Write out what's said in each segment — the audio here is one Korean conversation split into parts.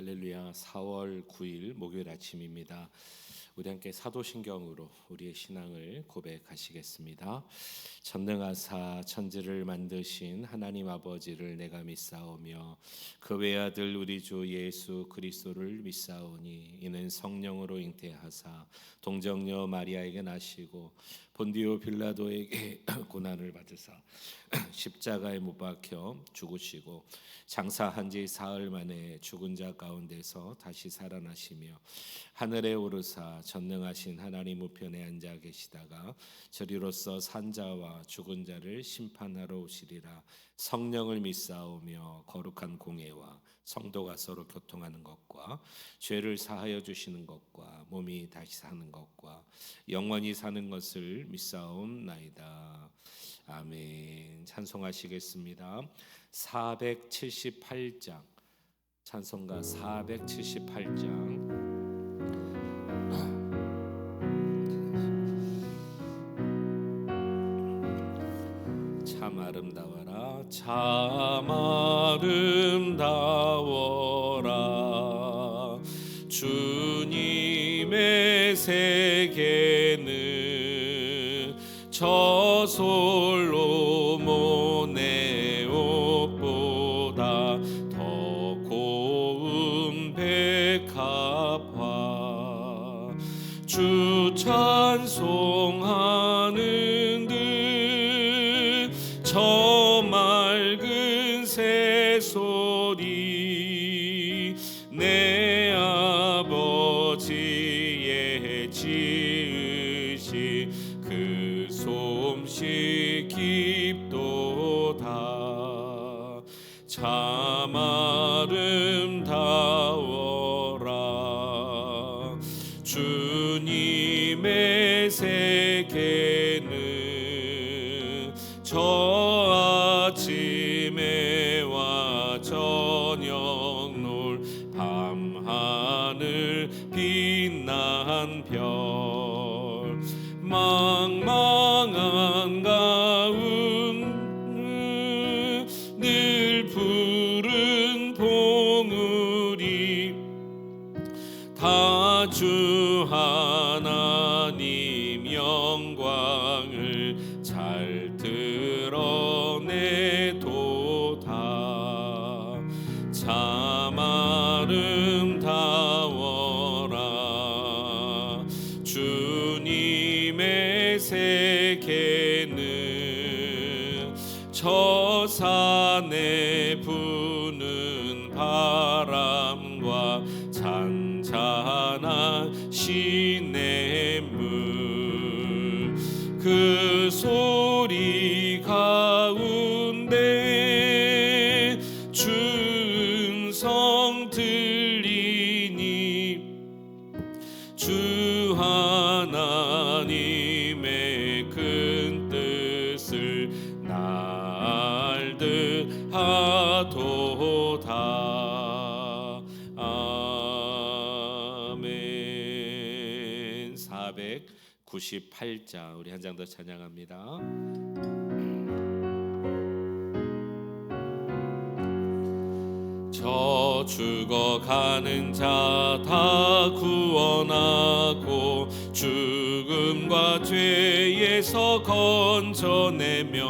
할렐루야. 4월 9일 목요일 아침입니다. 우리 함께 사도신경으로 우리의 신앙을 고백하시겠습니다. 전능하사 천지를 만드신 하나님 아버지를 내가 믿사오며 그 외아들 우리 주 예수 그리스도를 믿사오니 이는 성령으로 잉태하사 동정녀 마리아에게 나시고 본디오 빌라도에게 고난을 받으사 십자가에 못 박혀 죽으시고 장사한 지 사흘 만에 죽은 자 가운데서 다시 살아나시며 하늘에 오르사 전능하신 하나님 우편에 앉아 계시다가 저리로서 산자와 죽은 자를 심판하러 오시리라. 성령을 믿사오며 거룩한 공회와 성도가 서로 교통하는 것과 죄를 사하여 주시는 것과 몸이 다시 사는 것과 영원히 사는 것을 믿사옵나이다. 아멘. 찬송하시겠습니다. 478장 찬송가 478장 참 아름다워라 참 아름다워라 주님의 세계는 저솔로몬의 옷보다 더 고운 백합화 주 찬송하는 듯 저 맑은 새소리 내 아버지의 지으신 그 솜씨 깊도다 참 아름다워라 주님의 세계는 저 아침에와 저녁 놀 밤하늘 빛난 별 망망한 가운 늘 푸른 봉우리 다 주 하나님 영광을 잘 드러내도다 참 아름다워라 주님의 세계는 저 산에 부는 바람과 잔잔한 시냇물 그 소리 가운데 준성 들리니 주 하나님의 큰 뜻을 날듯 하도다. 아멘. 498장 우리 한 장 더 찬양합니다. 저 죽어가는 자 다 구원하고 죽음과 죄에서 건져내며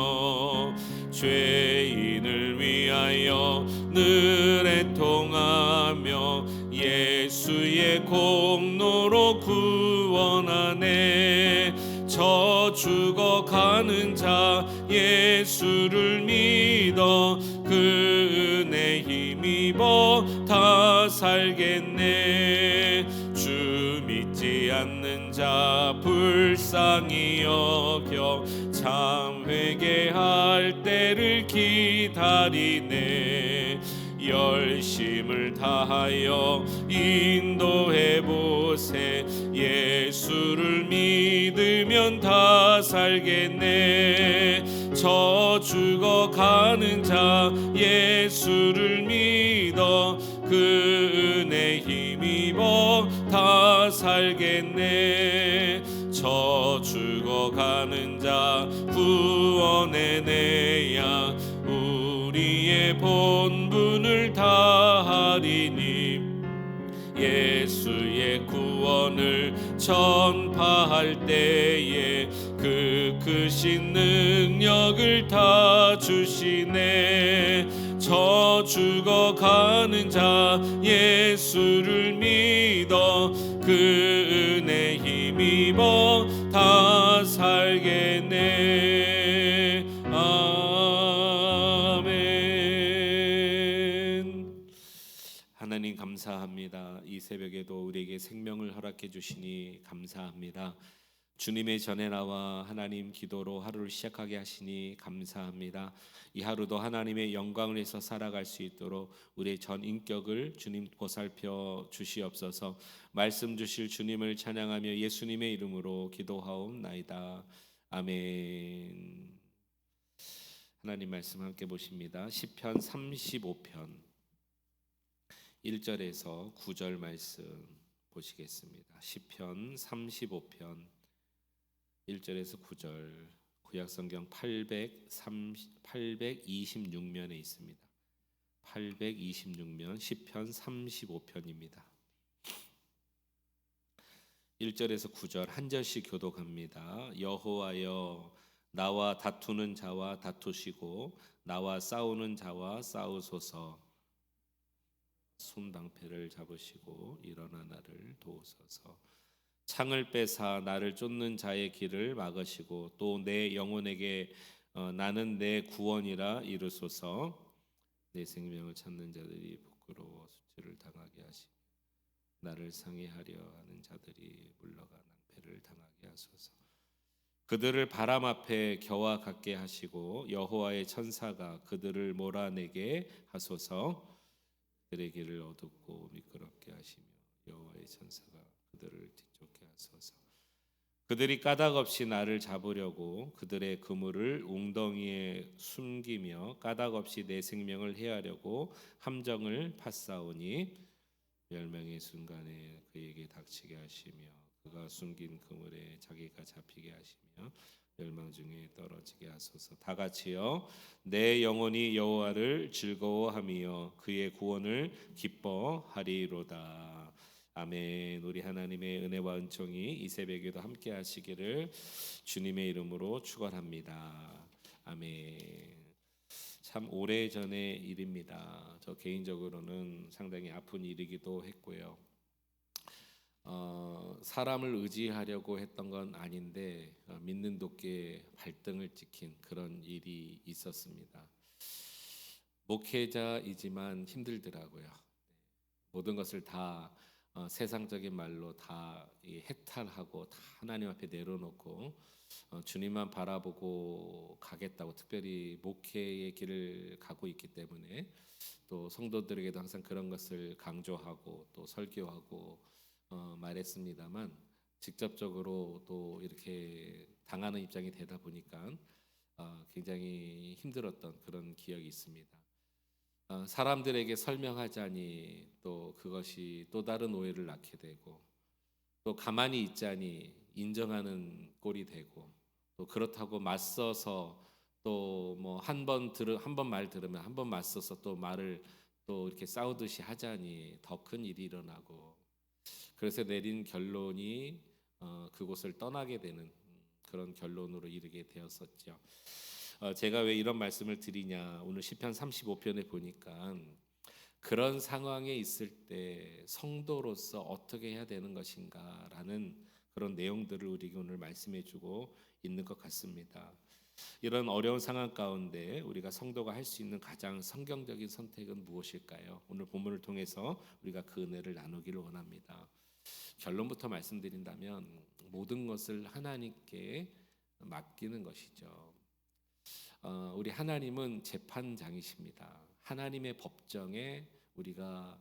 죄인을 위하여 늘 애통하며 예수의 공로로 구원하네 저 죽어가는 자 예수를 믿어 그 은혜 힘입어 다 살겠네 주 믿지 않는 자 불쌍히 여겨 참 회개할 때를 기다리네 열심을 다하여 인도해보세 예수를 믿으면 다 살겠네 저 죽어가는 자 예수를 믿어 그 은혜 힘입어 다 살겠네 저 죽어가는 자 구원해내야 우리의 본분을 다하리니 예수의 구원을 전파할 때에 그 크신 능력을 다 주시네. 저 죽어가는 자 예수를 믿어 그 은혜 힘입어 다 살겠네. 아멘. 하나님 감사합니다. 이 새벽에도 우리에게 생명을 허락해 주시니 감사합니다. 주님의 전에 나와 하나님 기도로 하루를 시작하게 하시니 감사합니다. 이 하루도 하나님의 영광을 위해서 살아갈 수 있도록 우리의 전 인격을 주님 보살펴 주시옵소서. 말씀 주실 주님을 찬양하며 예수님의 이름으로 기도하옵나이다. 아멘. 하나님 말씀 함께 보십니다. 시편 35편 1절에서 9절 말씀 보시겠습니다. 시편 35편 1절에서 9절, 구약성경 826면에 있습니다. 826면 시편 35편입니다. 1절에서 9절 한 절씩 교독합니다. 여호와여, 나와 다투는 자와 다투시고 나와 싸우는 자와 싸우소서. 손방패를 잡으시고 일어나 나를 도우소서. 창을 빼사 나를 쫓는 자의 길을 막으시고 또 내 영혼에게 나는 내 구원이라 이르소서. 내 생명을 찾는 자들이 부끄러워 수치를 당하게 하시고 나를 상해하려 하는 자들이 물러가 낭패를 당하게 하소서. 그들을 바람 앞에 겨와 같게 하시고 여호와의 천사가 그들을 몰아내게 하소서. 그들의 길을 어둡고 미끄럽게 하시며 여호와의 천사가 그들을 뒤쫓게 하소서. 그들이 까닭없이 나를 잡으려고 그들의 그물을 웅덩이에 숨기며 까닭없이 내 생명을 해하려고 함정을 팠사오니 멸망의 순간에 그에게 닥치게 하시며 그가 숨긴 그물에 자기가 잡히게 하시며 멸망 중에 떨어지게 하소서. 다 같이요. 내 영혼이 여호와를 즐거워하며 그의 구원을 기뻐하리로다. 아멘. 우리 하나님의 은혜와 은총이 이 새벽에도 함께 하시기를 주님의 이름으로 축원합니다. 아멘. 참 오래전의 일입니다. 저 개인적으로는 상당히 아픈 일이기도 했고요. 사람을 의지하려고 했던 건 아닌데 믿는 도끼에 발등을 찍힌 그런 일이 있었습니다. 목회자이지만 힘들더라고요. 모든 것을 다 세상적인 말로 다 해탈하고 다 하나님 앞에 내려놓고 주님만 바라보고 가겠다고, 특별히 목회의 길을 가고 있기 때문에 또 성도들에게도 항상 그런 것을 강조하고 또 설교하고 말했습니다만, 직접적으로 또 이렇게 당하는 입장이 되다 보니까 굉장히 힘들었던 그런 기억이 있습니다. 사람들에게 설명하자니 또 그것이 또 다른 오해를 낳게 되고, 또 가만히 있자니 인정하는 꼴이 되고, 또 그렇다고 맞서서 또 뭐 한 번 말 들으면 한 번 맞서서 또 말을 또 이렇게 싸우듯이 하자니 더 큰 일이 일어나고, 그래서 내린 결론이 그곳을 떠나게 되는 그런 결론으로 이르게 되었었죠. 제가 왜 이런 말씀을 드리냐, 오늘 시편 35편에 보니까 그런 상황에 있을 때 성도로서 어떻게 해야 되는 것인가라는 그런 내용들을 우리에게 오늘 말씀해 주고 있는 것 같습니다. 이런 어려운 상황 가운데 우리가 성도가 할 수 있는 가장 성경적인 선택은 무엇일까요? 오늘 본문을 통해서 우리가 그 은혜를 나누기를 원합니다. 결론부터 말씀드린다면 모든 것을 하나님께 맡기는 것이죠. 우리 하나님은 재판장이십니다. 하나님의 법정에 우리가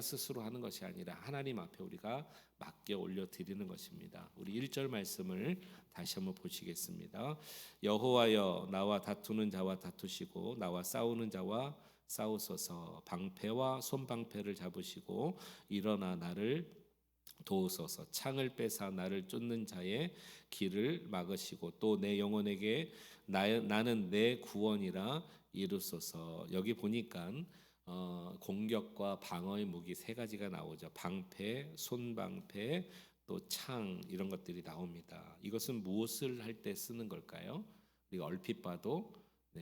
스스로 하는 것이 아니라 하나님 앞에 우리가 맡겨 올려드리는 것입니다. 우리 1절 말씀을 다시 한번 보시겠습니다. 여호와여, 나와 다투는 자와 다투시고 나와 싸우는 자와 싸우소서. 방패와 손방패를 잡으시고 일어나 나를 도우소서. 창을 빼사 나를 쫓는 자의 길을 막으시고 또 내 영혼에게 나는 내 구원이라 이루소서. 여기 보니까 공격과 방어의 무기 세 가지가 나오죠. 방패, 손방패, 또 창 이런 것들이 나옵니다. 이것은 무엇을 할 때 쓰는 걸까요? 우리가 얼핏 봐도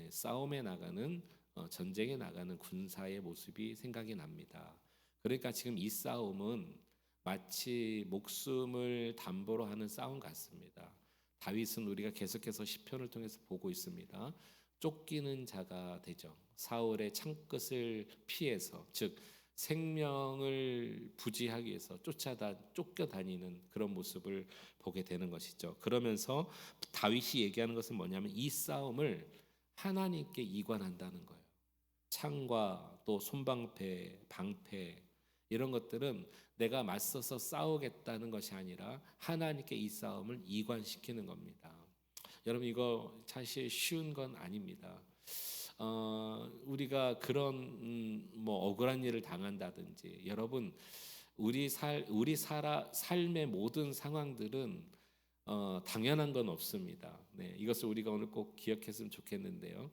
싸움에 나가는 전쟁에 나가는 군사의 모습이 생각이 납니다. 그러니까 지금 이 싸움은 마치 목숨을 담보로 하는 싸움 같습니다. 다윗은 우리가 계속해서 시편을 통해서 보고 있습니다. 쫓기는 자가 되죠. 사울의 창끝을 피해서, 즉 생명을 부지하기 위해서 쫓겨다니는 그런 모습을 보게 되는 것이죠. 그러면서 다윗이 얘기하는 것은 뭐냐면 이 싸움을 하나님께 이관한다는 거예요. 창과 또 손방패, 방패 이런 것들은 내가 맞서서 싸우겠다는 것이 아니라 하나님께 이 싸움을 이관시키는 겁니다. 여러분 이거 사실 쉬운 건 아닙니다. 우리가 그런 뭐 억울한 일을 당한다든지 여러분 삶의 모든 상황들은 당연한 건 없습니다. 이것을 우리가 오늘 꼭 기억했으면 좋겠는데요.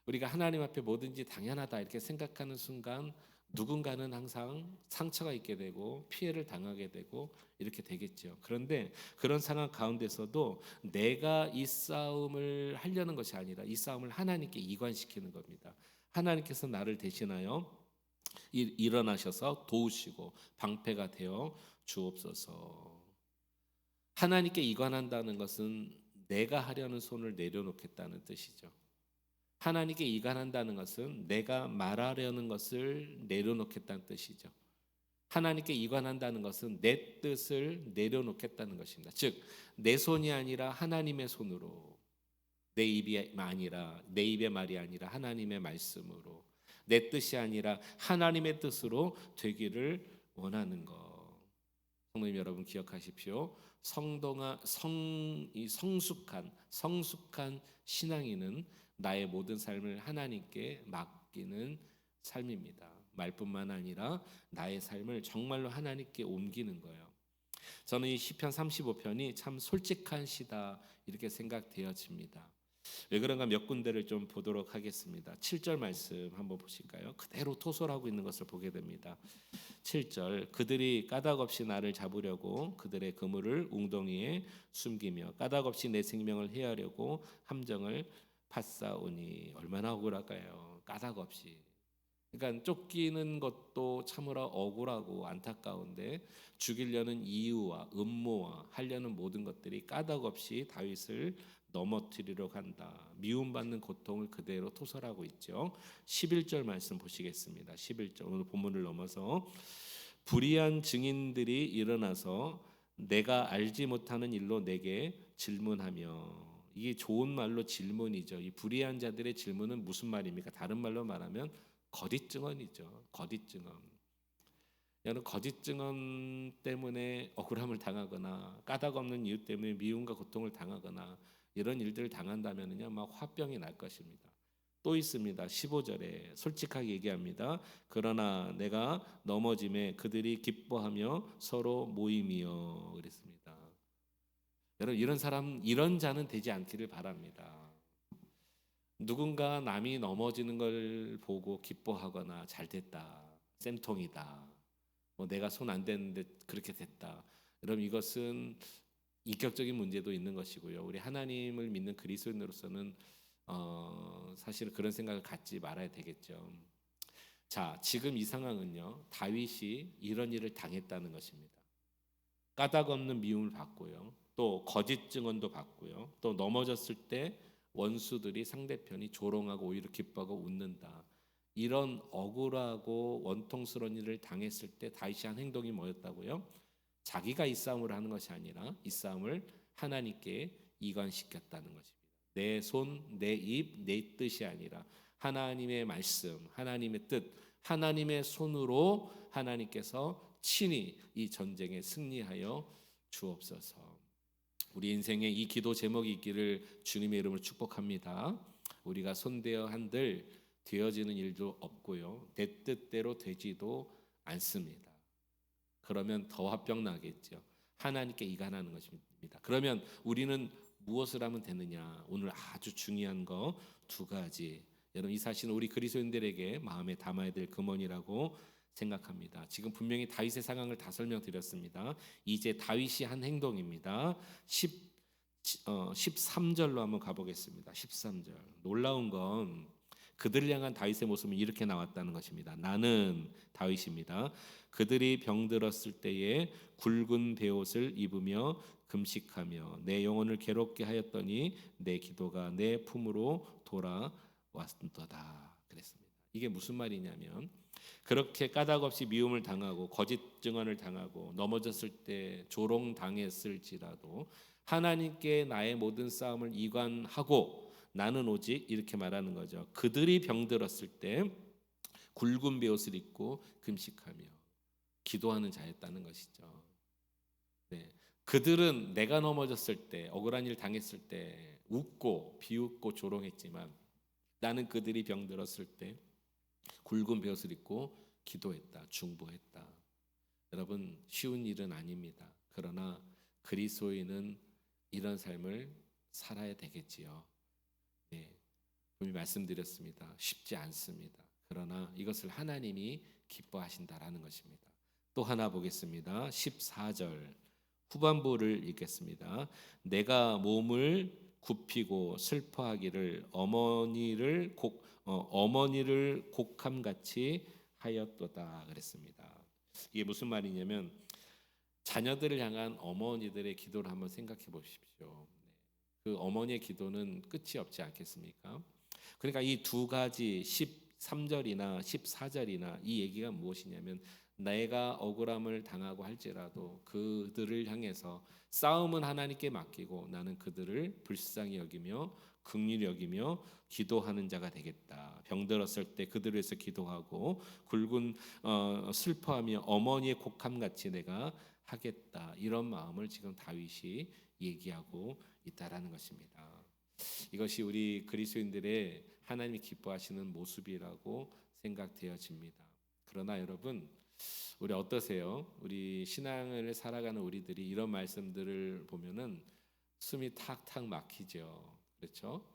우리가 하나님 앞에 뭐든지 당연하다 이렇게 생각하는 순간 누군가는 항상 상처가 있게 되고 피해를 당하게 되고 이렇게 되겠죠. 그런데 그런 상황 가운데서도 내가 이 싸움을 하려는 것이 아니라 이 싸움을 하나님께 이관시키는 겁니다. 하나님께서 나를 대신하여 일어나셔서 도우시고 방패가 되어 주옵소서. 하나님께 이관한다는 것은 내가 하려는 손을 내려놓겠다는 뜻이죠. 하나님께 이관한다는 것은 내가 말하려는 것을 내려놓겠다는 뜻이죠. 하나님께 이관한다는 것은 내 뜻을 내려놓겠다는 것입니다. 즉, 내 손이 아니라 하나님의 손으로, 내 입의 말이 아니라 하나님의 말씀으로, 내 뜻이 아니라 하나님의 뜻으로 되기를 원하는 것. 성도님 여러분 기억하십시오. 성숙한 신앙인은 나의 모든 삶을 하나님께 맡기는 삶입니다. 말뿐만 아니라 나의 삶을 정말로 하나님께 옮기는 거예요. 저는 이 시편 35편이 참 솔직한 시다 이렇게 생각되어집니다. 왜 그런가 몇 군데를 좀 보도록 하겠습니다. 7절 말씀 한번 보실까요? 그대로 토설하고 있는 것을 보게 됩니다. 7절 그들이 까닭 없이 나를 잡으려고 그들의 그물을 웅덩이에 숨기며 까닭 없이 내 생명을 해하려고 함정을 팠사오니 얼마나 억울할까요? 까닭 없이. 그러니까 쫓기는 것도 참으로 억울하고 안타까운데 죽이려는 이유와 음모와 하려는 모든 것들이 까닭 없이 다윗을 넘어뜨리려 한다. 미움받는 고통을 그대로 토설하고 있죠. 11절 말씀 보시겠습니다. 11절 오늘 본문을 넘어서 불의한 증인들이 일어나서 내가 알지 못하는 일로 내게 질문하며 이게 좋은 말로 질문이죠. 이 불의한 자들의 질문은 무슨 말입니까? 다른 말로 말하면 거짓 증언이죠. 거짓 증언. 여러분 거짓 증언 때문에 억울함을 당하거나 까닭 없는 이유 때문에 미움과 고통을 당하거나 이런 일들을 당한다면은요 막 화병이 날 것입니다. 또 있습니다. 15절에 솔직하게 얘기합니다. 그러나 내가 넘어짐에 그들이 기뻐하며 서로 모임이여 그랬습니다. 여러분 이런 자는 되지 않기를 바랍니다. 누군가 남이 넘어지는 걸 보고 기뻐하거나 잘 됐다, 쌤통이다, 뭐 내가 손 안 댔는데 그렇게 됐다. 여러분 이것은 인격적인 문제도 있는 것이고요. 우리 하나님을 믿는 그리스도인으로서는 사실 그런 생각을 갖지 말아야 되겠죠. 자, 지금 이 상황은요. 다윗이 이런 일을 당했다는 것입니다. 까닭 없는 미움을 받고요. 또 거짓 증언도 받고요. 또 넘어졌을 때 원수들이 상대편이 조롱하고 오히려 기뻐하고 웃는다. 이런 억울하고 원통스러운 일을 당했을 때 다윗이 한 행동이 뭐였다고요? 자기가 이 싸움을 하는 것이 아니라 이 싸움을 하나님께 이관시켰다는 것입니다. 내 손, 내 입, 내 뜻이 아니라 하나님의 말씀, 하나님의 뜻, 하나님의 손으로 하나님께서 친히 이 전쟁에 승리하여 주옵소서. 우리 인생에 이 기도 제목이 있기를 주님의 이름으로 축복합니다. 우리가 손대어 한들 되어지는 일도 없고요. 내 뜻대로 되지도 않습니다. 그러면 더 화병 나겠죠. 하나님께 이간하는 것입니다. 그러면 우리는 무엇을 하면 되느냐? 오늘 아주 중요한 거 두 가지 여러분 이 사실은 우리 그리스도인들에게 마음에 담아야 될 금원이라고 생각합니다. 지금 분명히 다윗의 상황을 다 설명드렸습니다. 이제 다윗이 한 행동입니다. 13절로 한번 가보겠습니다. 13절. 놀라운 건 그들을 향한 다윗의 모습은 이렇게 나왔다는 것입니다. 나는 다윗입니다. 그들이 병들었을 때에 굵은 베옷을 입으며 금식하며 내 영혼을 괴롭게 하였더니 내 기도가 내 품으로 돌아왔도다 그랬습니다. 이게 무슨 말이냐면 그렇게 까닭없이 미움을 당하고 거짓 증언을 당하고 넘어졌을 때 조롱당했을지라도 하나님께 나의 모든 싸움을 이관하고 나는 오직 이렇게 말하는 거죠. 그들이 병들었을 때 굵은 베옷을 입고 금식하며 기도하는 자였다는 것이죠. 네. 그들은 내가 넘어졌을 때 억울한 일 당했을 때 웃고 비웃고 조롱했지만 나는 그들이 병들었을 때 굵은 베옷을 입고 기도했다, 중보했다. 여러분 쉬운 일은 아닙니다. 그러나 그리스도인은 이런 삶을 살아야 되겠지요. 네, 분명히 말씀드렸습니다. 쉽지 않습니다. 그러나 이것을 하나님이 기뻐하신다라는 것입니다. 또 하나 보겠습니다. 14절 후반부를 읽겠습니다. 내가 몸을 굽히고 슬퍼하기를 어머니를 곡함같이 하였도다 그랬습니다. 이게 무슨 말이냐면 자녀들을 향한 어머니들의 기도를 한번 생각해 보십시오. 그 어머니의 기도는 끝이 없지 않겠습니까? 그러니까 이 두 가지 13절이나 14절이나 이 얘기가 무엇이냐면 내가 억울함을 당하고 할지라도 그들을 향해서 싸움은 하나님께 맡기고 나는 그들을 불쌍히 여기며 긍휼히 여기며 기도하는 자가 되겠다. 병들었을 때 그들을 위해서 기도하고 굵은 슬퍼하며 어머니의 곡함같이 내가 하겠다. 이런 마음을 지금 다윗이 얘기하고 있다라는 것입니다. 이것이 우리 그리스도인들의 하나님이 기뻐하시는 모습이라고 생각되어집니다. 그러나 여러분 우리 어떠세요? 우리 신앙을 살아가는 우리들이 이런 말씀들을 보면은 숨이 탁탁 막히죠. 그렇죠?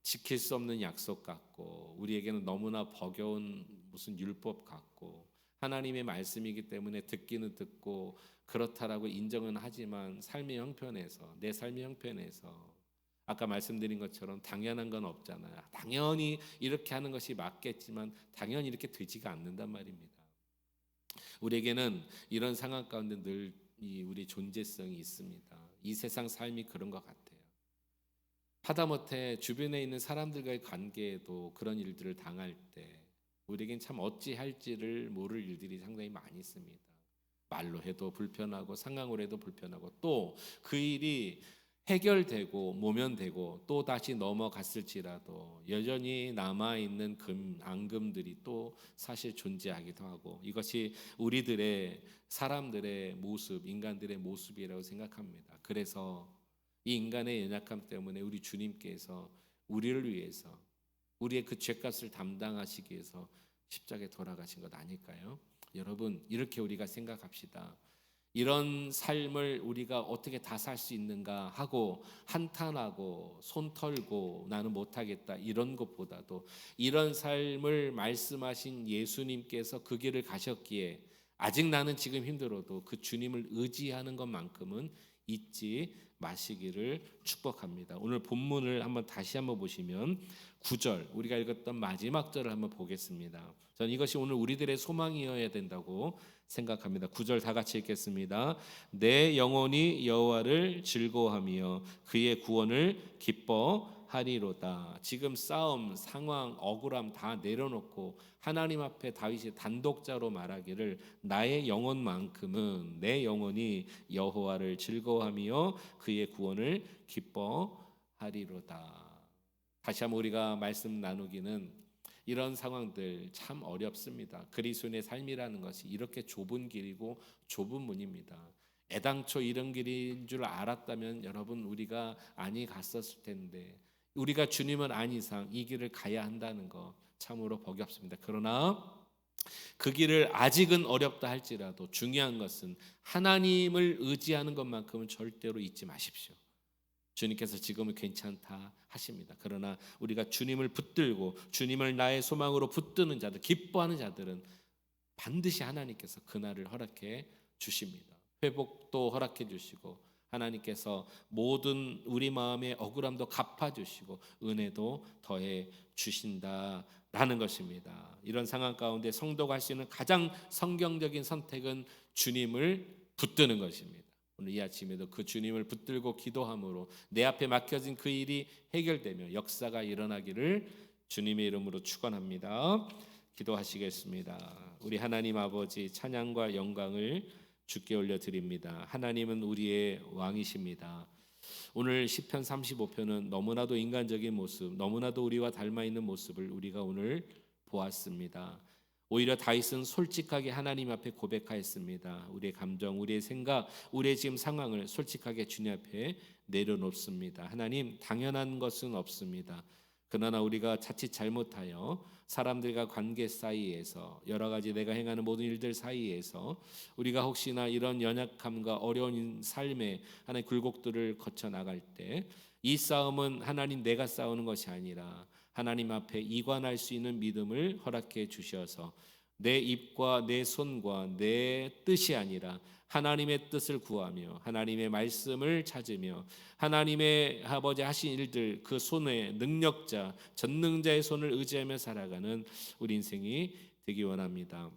지킬 수 없는 약속 같고 우리에게는 너무나 버거운 무슨 율법 같고 하나님의 말씀이기 때문에 듣기는 듣고 그렇다라고 인정은 하지만 삶의 형편에서 내 삶의 형편에서 아까 말씀드린 것처럼 당연한 건 없잖아요. 당연히 이렇게 하는 것이 맞겠지만 당연히 이렇게 되지가 않는단 말입니다. 우리에게는 이런 상황 가운데 늘 우리 존재성이 있습니다. 이 세상 삶이 그런 것 같아요. 하다못해 주변에 있는 사람들과의 관계에도 그런 일들을 당할 때 우리에겐 참 어찌할지를 모를 일들이 상당히 많이 있습니다. 말로 해도 불편하고 상황으로 해도 불편하고 또 그 일이 해결되고 모면되고 또 다시 넘어갔을지라도 여전히 남아있는 앙금들이 또 사실 존재하기도 하고 이것이 우리들의 사람들의 모습, 인간들의 모습이라고 생각합니다. 그래서 이 인간의 연약함 때문에 우리 주님께서 우리를 위해서 우리의 그 죄값을 담당하시기 위해서 십자가에 돌아가신 것 아닐까요? 여러분 이렇게 우리가 생각합시다. 이런 삶을 우리가 어떻게 다 살 수 있는가 하고 한탄하고 손 털고 나는 못하겠다 이런 것보다도 이런 삶을 말씀하신 예수님께서 그 길을 가셨기에 아직 나는 지금 힘들어도 그 주님을 의지하는 것만큼은 잊지 마시기를 축복합니다. 오늘 본문을 다시 한번 보시면 9절 우리가 읽었던 마지막 절을 한번 보겠습니다. 저는 이것이 오늘 우리들의 소망이어야 된다고 생각합니다. 9절 다 같이 읽겠습니다. 내 영혼이 여호와를 즐거워하며 그의 구원을 기뻐하리로다. 지금 싸움, 상황, 억울함 다 내려놓고 하나님 앞에 다윗이 단독자로 말하기를 나의 영혼만큼은 내 영혼이 여호와를 즐거워하며 그의 구원을 기뻐하리로다. 다시 한번 우리가 말씀 나누기는 이런 상황들 참 어렵습니다. 그리스도인의 삶이라는 것이 이렇게 좁은 길이고 좁은 문입니다. 애당초 이런 길인 줄 알았다면 여러분 우리가 아니 갔었을 텐데 우리가 주님을 안 이상 이 길을 가야 한다는 거 참으로 복이 없습니다. 그러나 그 길을 아직은 어렵다 할지라도 중요한 것은 하나님을 의지하는 것만큼은 절대로 잊지 마십시오. 주님께서 지금은 괜찮다 하십니다. 그러나 우리가 주님을 붙들고 주님을 나의 소망으로 붙드는 자들, 기뻐하는 자들은 반드시 하나님께서 그날을 허락해 주십니다. 회복도 허락해 주시고 하나님께서 모든 우리 마음의 억울함도 갚아주시고 은혜도 더해 주신다라는 것입니다. 이런 상황 가운데 성도가 할 수 있는 가장 성경적인 선택은 주님을 붙드는 것입니다. 오늘 이 아침에도 그 주님을 붙들고 기도함으로 내 앞에 맡겨진 그 일이 해결되며 역사가 일어나기를 주님의 이름으로 축원합니다. 기도하시겠습니다. 우리 하나님 아버지, 찬양과 영광을 주께 올려드립니다. 하나님은 우리의 왕이십니다. 오늘 시편 35편은 너무나도 인간적인 모습, 너무나도 우리와 닮아있는 모습을 우리가 오늘 보았습니다. 오히려 다윗은 솔직하게 하나님 앞에 고백하였습니다. 우리의 감정, 우리의 생각, 우리의 지금 상황을 솔직하게 주님 앞에 내려놓습니다. 하나님, 당연한 것은 없습니다. 그러나 우리가 자칫 잘못하여 사람들과 관계 사이에서 여러 가지 내가 행하는 모든 일들 사이에서 우리가 혹시나 이런 연약함과 어려운 삶의 하나의 굴곡들을 거쳐 나갈 때 이 싸움은 하나님 내가 싸우는 것이 아니라 하나님 앞에 이관할 수 있는 믿음을 허락해 주셔서 내 입과 내 손과 내 뜻이 아니라 하나님의 뜻을 구하며 하나님의 말씀을 찾으며 하나님의 아버지 하신 일들 그 손의 능력자 전능자의 손을 의지하며 살아가는 우리 인생이 되기 원합니다.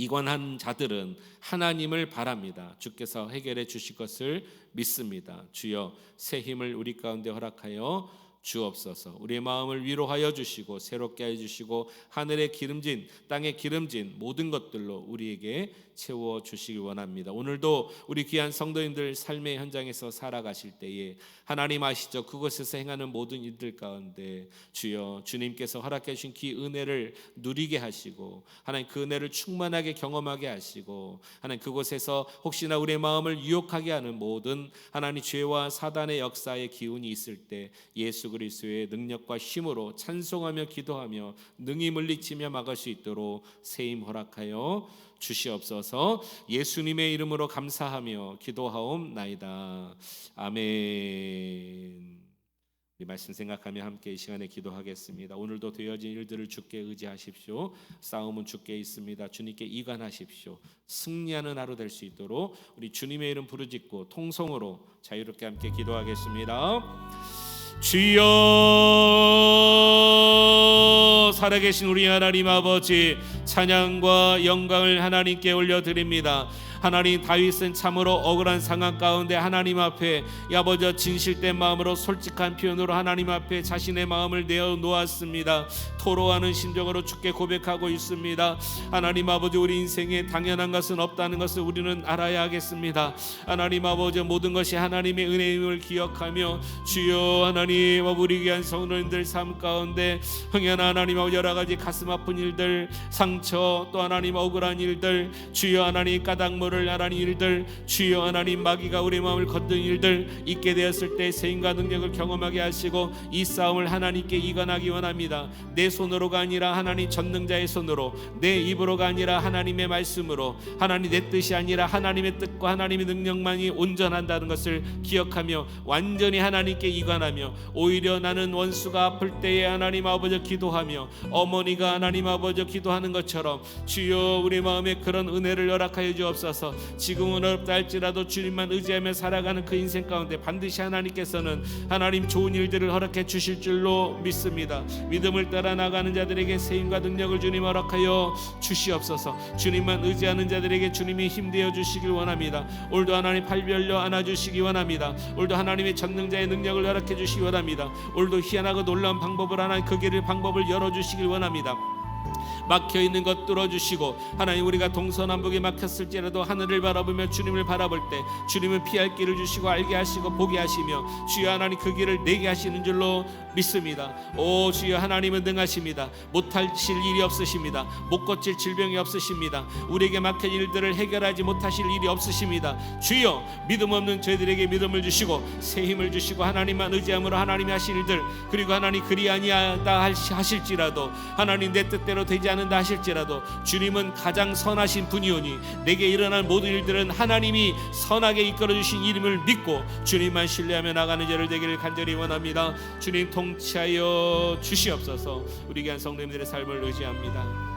이관한 자들은 하나님을 바랍니다. 주께서 해결해 주실 것을 믿습니다. 주여 새 힘을 우리 가운데 허락하여 주옵소서. 우리의 마음을 위로하여 주시고 새롭게 해 주시고 하늘의 기름진 땅의 기름진 모든 것들로 우리에게 채워 주시기 원합니다. 오늘도 우리 귀한 성도님들 삶의 현장에서 살아가실 때에 하나님 아시죠? 그곳에서 행하는 모든 일들 가운데 주여 주님께서 허락해 주신 그 은혜를 누리게 하시고 하나님 그 은혜를 충만하게 경험하게 하시고 하나님 그곳에서 혹시나 우리의 마음을 유혹하게 하는 모든 하나님 죄와 사단의 역사의 기운이 있을 때 예수 그리스도의 능력과 힘으로 찬송하며 기도하며 능히 물리치며 막을 수 있도록 세임 허락하여 주시옵소서. 예수님의 이름으로 감사하며 기도하옵나이다. 아멘. 이 말씀 생각하며 함께 이 시간에 기도하겠습니다. 오늘도 되어진 일들을 주께 의지하십시오. 싸움은 주께 있습니다. 주님께 이관하십시오. 승리하는 하루 될 수 있도록 우리 주님의 이름 부르짖고 통성으로 자유롭게 함께 기도하겠습니다. 주여 살아계신 우리 하나님 아버지 찬양과 영광을 하나님께 올려드립니다. 하나님 다윗은 참으로 억울한 상황 가운데 하나님 앞에 아버지 진실된 마음으로 솔직한 표현으로 하나님 앞에 자신의 마음을 내어놓았습니다. 토로하는 심정으로 주께 고백하고 있습니다. 하나님 아버지 우리 인생에 당연한 것은 없다는 것을 우리는 알아야 하겠습니다. 하나님 아버지 모든 것이 하나님의 은혜임을 기억하며 주여 하나님 우리 귀한 성도님들 삶 가운데 흥연 하나님 여러 가지 가슴 아픈 일들 상처 또 하나님 억울한 일들 주여 하나님 까닭물 하나님 일들 주여 하나님 마귀가 우리 마음을 건드린 일들 있게 되었을 때 세임과 능력을 경험하게 하시고 이 싸움을 하나님께 이관하기 원합니다. 내 손으로가 아니라 하나님 전능자의 손으로 내 입으로가 아니라 하나님의 말씀으로 하나님 내 뜻이 아니라 하나님의 뜻과 하나님의 능력만이 온전한다는 것을 기억하며 완전히 하나님께 이관하며 오히려 나는 원수가 아플 때에 하나님 아버지 기도하며 어머니가 하나님 아버지 기도하는 것처럼 주여 우리 마음에 그런 은혜를 허락하여 주옵소서. 지금은 어렵다 할지라도 주님만 의지하며 살아가는 그 인생 가운데 반드시 하나님께서는 하나님 좋은 일들을 허락해 주실 줄로 믿습니다. 믿음을 따라 나가는 자들에게 세임과 능력을 주님 허락하여 주시옵소서. 주님만 의지하는 자들에게 주님이 힘되어 주시길 원합니다. 오늘도 하나님 팔 벌려 안아주시기 원합니다. 오늘도 하나님의 전능자의 능력을 허락해 주시기 원합니다. 오늘도 희한하고 놀라운 방법을 하나님 그 길을 방법을 열어주시길 원합니다. 막혀있는 것 뚫어주시고 하나님 우리가 동서남북에 막혔을지라도 하늘을 바라보며 주님을 바라볼 때 주님은 피할 길을 주시고 알게 하시고 보게 하시며 주여 하나님 그 길을 내게 하시는 줄로 믿습니다. 오 주여 하나님은 능하십니다. 못하실 일이 없으십니다. 못 고칠 질병이 없으십니다. 우리에게 막힌 일들을 해결하지 못하실 일이 없으십니다. 주여 믿음 없는 저희들에게 믿음을 주시고 새 힘을 주시고 하나님만 의지함으로 하나님이 하실 일들 그리고 하나님 그리 아니하다 하실지라도 하나님 내 뜻대로 되지 않는다 하실지라도 주님은 가장 선하신 분이오니 내게 일어날 모든 일들은 하나님이 선하게 이끌어 주신 이름을 믿고 주님만 신뢰하며 나가는 자를 되기를 간절히 원합니다. 주님 통치하여 주시옵소서. 우리 귀한 성도님들의 삶을 의지합니다.